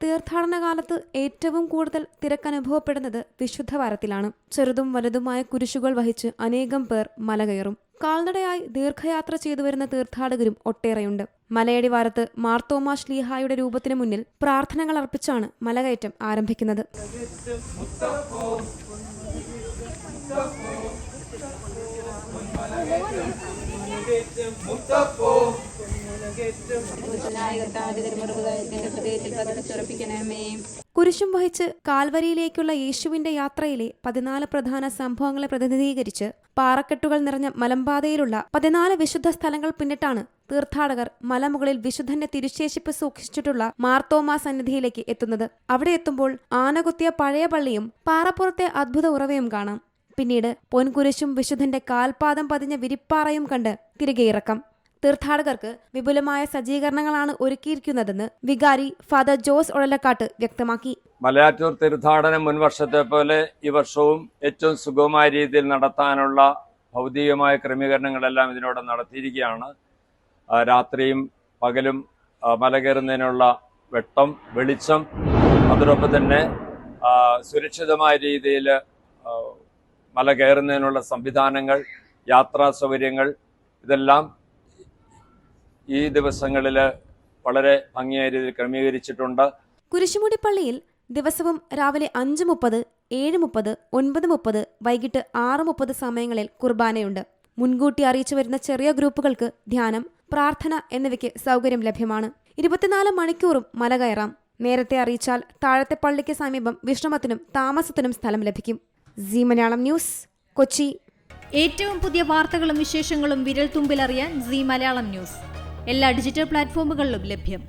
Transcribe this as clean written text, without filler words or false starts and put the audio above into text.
തീർത്ഥാടന കാലത്ത് ഏറ്റവും കൂടുതൽ തിരക്കനുഭവപ്പെടുന്നത് വിശുദ്ധവാരത്തിലാണ്. ചെറുതും വലുതുമായ കുരിശുകൾ വഹിച്ച് അനേകം പേർ മല കയറും. കാൽനടയായി ദീർഘയാത്ര ചെയ്തുവരുന്ന തീർത്ഥാടകരും ഒട്ടേറെയുണ്ട്. മലയടിവാരത്ത് മാർത്തോമാ ശ്ലീഹായുടെ രൂപത്തിനു മുന്നിൽ പ്രാർത്ഥനകൾ അർപ്പിച്ചാണ് മലകയറ്റം ആരംഭിക്കുന്നത്. കുരിശും വഹിച്ച് കാൽവരിയിലേക്കുള്ള യേശുവിന്റെ യാത്രയിലെ 14 പ്രധാന സംഭവങ്ങളെ പ്രതിനിധീകരിച്ച് പാറക്കെട്ടുകൾ നിറഞ്ഞ മലമ്പാതയിലുള്ള 14 വിശുദ്ധ സ്ഥലങ്ങൾ പിന്നിട്ടാണ് തീർത്ഥാടകർ മലമുകളിൽ വിശുദ്ധന്റെ തിരുശേഷിപ്പ് സൂക്ഷിച്ചിട്ടുള്ള മാർത്തോമാ സന്നിധിയിലേക്ക് എത്തുന്നത്. അവിടെ എത്തുമ്പോൾ ആനകുത്തിയ പഴയ പള്ളിയും പാറപ്പുറത്തെ അദ്ഭുത ഉറവയും കാണാം. പിന്നീട് പൊൻകുരിശും വിശുദ്ധന്റെ കാൽപാദം പതിഞ്ഞ വിരിപ്പാറയും കണ്ട് തിരികെ ഇറക്കം. തീർത്ഥാടകർക്ക് വിപുലമായ സജ്ജീകരണങ്ങളാണ് ഒരുക്കിയിരിക്കുന്നതെന്ന് വികാരി ഫാദർ ജോസ് ഒഴലക്കാട്ട് വ്യക്തമാക്കി. മലയാറ്റൂർ തീർത്ഥാടനം മുൻവർഷത്തെ പോലെ ഈ വർഷവും ഏറ്റവും സുഗമമായ രീതിയിൽ നടത്താനുള്ള ഭൗതികമായ ക്രമീകരണങ്ങളെല്ലാം ഇതിനോട് നടത്തിയിരിക്കുകയാണ്. രാത്രിയും പകലും മല കയറുന്നതിനുള്ള വെട്ടം, വെളിച്ചം, അതോടൊപ്പം തന്നെ സുരക്ഷിതമായ രീതിയിൽ മല കയറുന്നതിനുള്ള സംവിധാനങ്ങൾ, യാത്രാ സൗകര്യങ്ങൾ, ഇതെല്ലാം ഈ ദിവസങ്ങളിൽ വളരെ ഭംഗിയായ രീതിയിൽ ക്രമീകരിച്ചിട്ടുണ്ട്. കുരിശുമുടി പള്ളിയിൽ ദിവസവും രാവിലെ 5:30, 7:30, 9:30, വൈകിട്ട് 6:30 സമയങ്ങളിൽ കുർബാനയുണ്ട്. മുൻകൂട്ടി അറിയിച്ചു വരുന്ന ചെറിയ ഗ്രൂപ്പുകൾക്ക് ധ്യാനം, പ്രാർത്ഥന എന്നിവയ്ക്ക് സൗകര്യം ലഭ്യമാണ്. 24 മണിക്കൂറും മല കയറാം. നേരത്തെ അറിയിച്ചാൽ താഴത്തെ പള്ളിക്ക് സമീപം വിശ്രമത്തിനും താമസത്തിനും സ്ഥലം ലഭിക്കും. സീ മലയാളം ന്യൂസ്, കൊച്ചി. ഏറ്റവും പുതിയ വാർത്തകളും വിശേഷങ്ങളും വിരൽ തുമ്പിലറിയാൻ സീ മലയാളം ന്യൂസ് എല്ലാ ഡിജിറ്റൽ പ്ലാറ്റ്ഫോമുകളിലും ലഭ്യം.